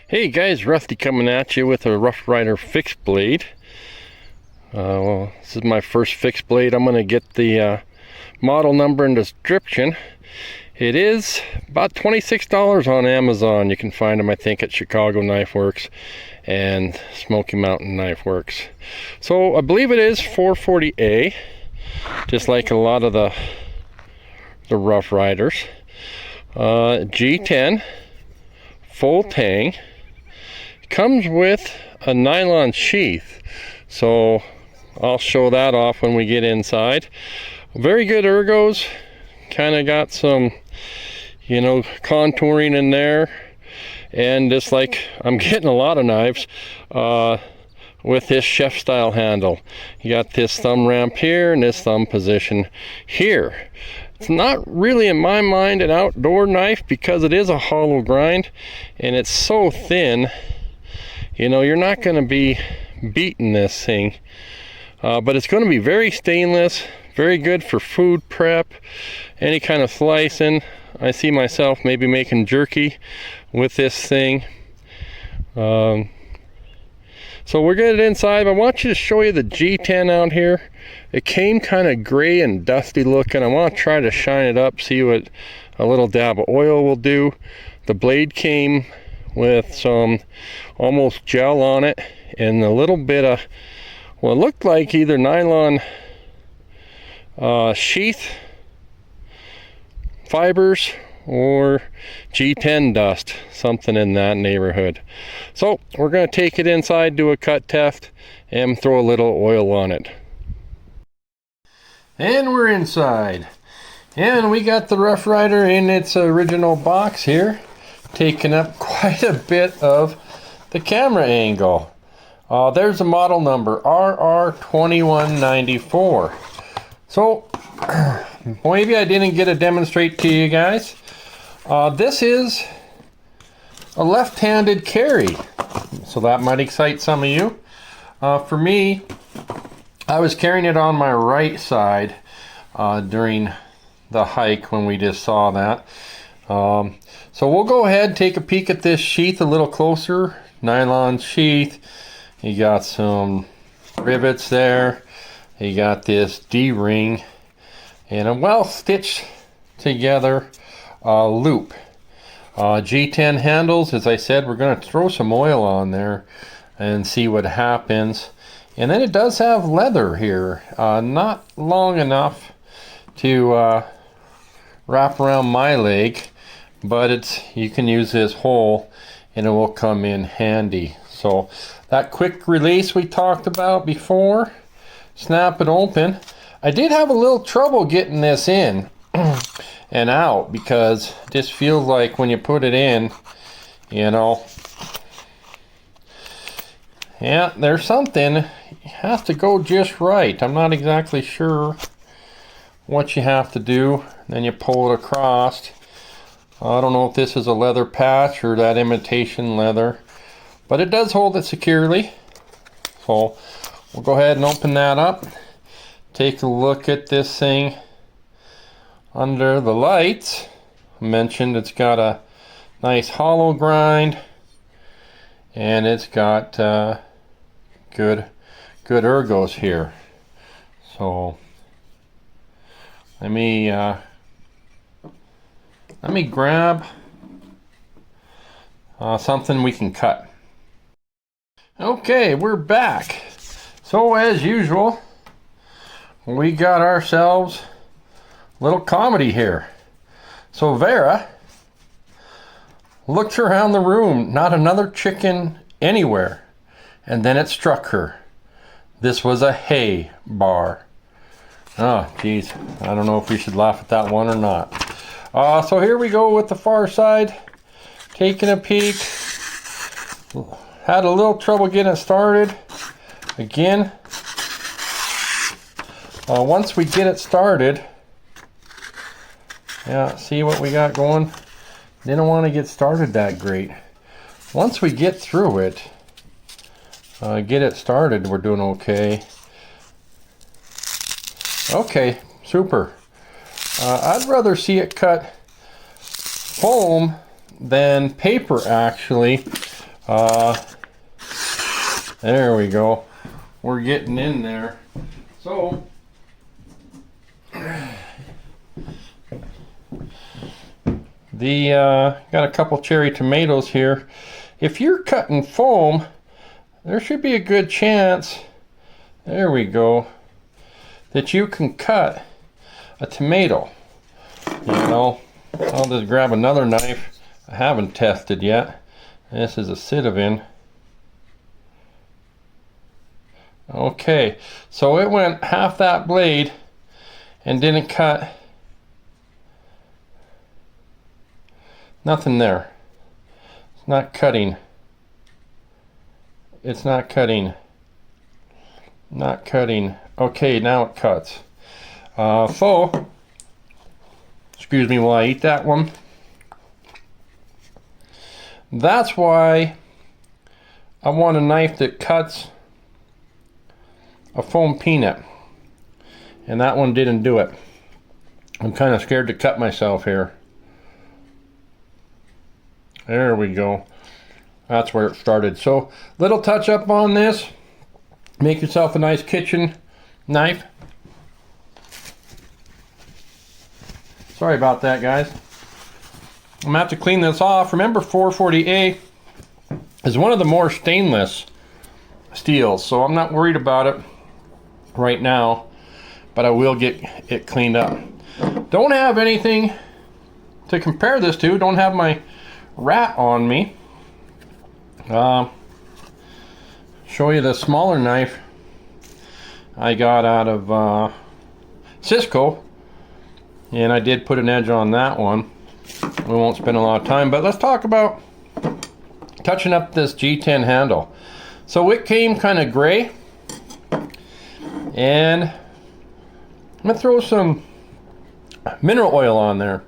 Hey guys, Rusty coming at you with a Rough Ryder fixed blade. Well, this is my first fixed blade. I'm going to get the model number and description. It is about $26 on Amazon. You can find them, I think, at Chicago Knife Works and Smoky Mountain Knife Works. So I believe it is 440A, just like a lot of the Rough Ryders. G10, full tang. Comes with a nylon sheath, so I'll show that off when we get inside. Very good ergos, kind of got some, you know, contouring in there, and just like I'm getting a lot of knives with this chef style handle. You got this thumb ramp here and this thumb position here. It's not really, in my mind, an outdoor knife because it is a hollow grind and it's so thin. You know, you're not going to be beating this thing, but it's going to be very stainless, very good for food prep, any kind of slicing. I see myself maybe making jerky with this thing. So we're getting inside. I want you to show you the G10 out here. It came kind of gray and dusty looking. I want to try to shine it up, see what a little dab of oil will do. The blade came with some almost gel on it and a little bit of what looked like either nylon sheath fibers or G10 dust, something in that neighborhood. So we're going to take it inside, do a cut test, and throw a little oil on it. And we're inside, and we got the Rough Ryder in its original box here, taking up quite a bit of the camera angle. There's a model number, RR2194. So maybe I didn't get to demonstrate to you guys. This is a left-handed carry, so that might excite some of you. For me, I was carrying it on my right side during the hike when we just saw that. So we'll go ahead and take a peek at this sheath a little closer. Nylon sheath. You got some rivets there. You got this D-ring and a well stitched together loop. G10 handles. As I said, we're going to throw some oil on there and see what happens. And then it does have leather here, not long enough to wrap around my leg, but you can use this hole and it will come in handy. So that quick release we talked about before, snap it open. I did have a little trouble getting this in and out because it just feels like when you put it in, you know, yeah, there's something, it has to go just right. I'm not exactly sure what you have to do. Then you pull it across. I don't know if this is a leather patch or that imitation leather, but it does hold it securely. So we'll go ahead and open that up. Take a look at this thing under the lights. I mentioned it's got a nice hollow grind and it's got good ergos here. So let me grab something we can cut. Okay, we're back. So as usual, we got ourselves a little comedy here. So Vera looked around the room, not another chicken anywhere, and then it struck her. This was a hay bar. Oh, geez, I don't know if we should laugh at that one or not. So here we go with the far side, taking a peek. Had a little trouble getting it started. Again, once we get it started, yeah, see what we got going? Didn't want to get started that great. Once we get through it, get it started, we're doing okay. Okay, super. I'd rather see it cut foam than paper, actually. There we go. We're getting in there. So got a couple cherry tomatoes here. If you're cutting foam, there should be a good chance, there we go, that you can cut a tomato. You know, I'll just grab another knife I haven't tested yet. This is a Citizen. Okay, so it went half that blade and didn't cut nothing there. It's not cutting. It's not cutting. Not cutting. Okay, now it cuts. So, excuse me while I eat that one. That's why I want a knife that cuts a foam peanut, and that one didn't do it. I'm kind of scared to cut myself here. There we go. That's where it started. So, little touch up on this. Make yourself a nice kitchen knife. Sorry about that, guys. I'm gonna have to clean this off. Remember, 440A is one of the more stainless steels, so I'm not worried about it right now, but I will get it cleaned up. Don't have anything to compare this to. Don't have my rat on me. Show you the smaller knife I got out of Smkw, and I did put an edge on that one. We won't spend a lot of time, but let's talk about touching up this G10 handle. So it came kind of gray, and I'm gonna throw some mineral oil on there,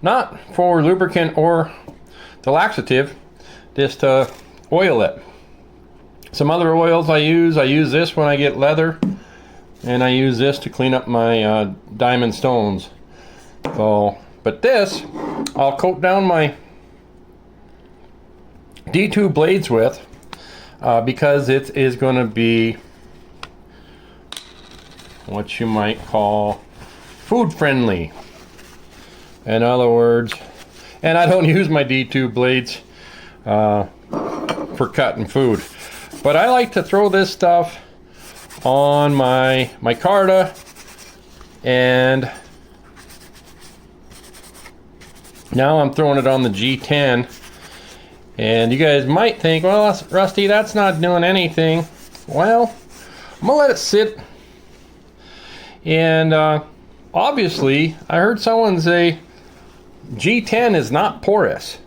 not for lubricant or the laxative, just to oil it. Some other oils I use this when I get leather, and I use this to clean up my diamond stones. So, but this I'll coat down my D2 blades with, because it is going to be what you might call food friendly. In other words, and I don't use my D2 blades for cutting food, but I like to throw this stuff on my micarta, and now I'm throwing it on the G10. And you guys might think, well, Rusty, that's not doing anything. Well, I'm gonna let it sit. And obviously, I heard someone say G10 is not porous.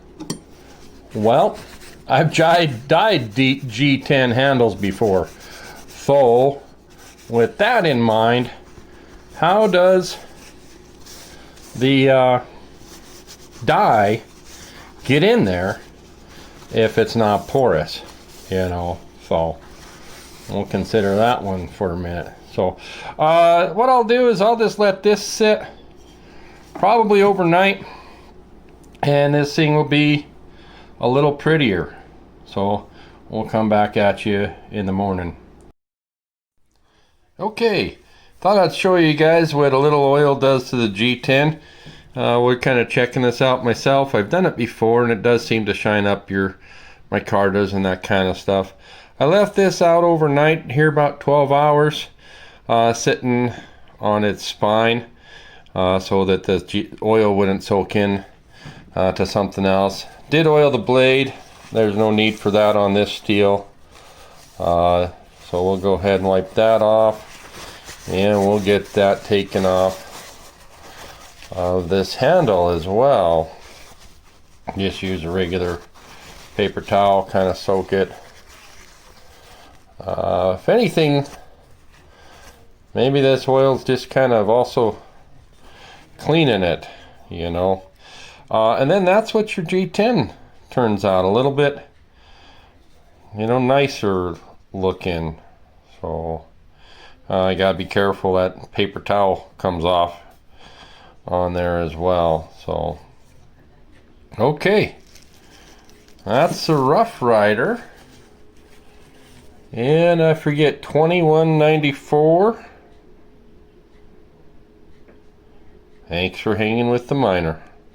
Well, I've dyed G10 handles before. So, with that in mind, how does the dye get in there if it's not porous, you know? So we'll consider that one for a minute. So what I'll do is I'll just let this sit probably overnight, and this thing will be a little prettier. So we'll come back at you in the morning. Okay, thought I'd show you guys what a little oil does to the G10. We're kind of checking this out myself. I've done it before, and it does seem to shine up your micartas and that kind of stuff. I left this out overnight here, about 12 hours, sitting on its spine, so that the oil wouldn't soak in to something else. Did oil the blade. There's no need for that on this steel. So we'll go ahead and wipe that off, and we'll get that taken off of this handle as well. Just use a regular paper towel, kind of soak it. If anything, maybe this oil's just kind of also cleaning it, you know. And then that's what your G10 turns out, a little bit, you know, nicer looking. So I gotta be careful that paper towel comes off on there as well. So okay, That's the rough Ryder. And I forget, 2194. Thanks for hanging with the miner.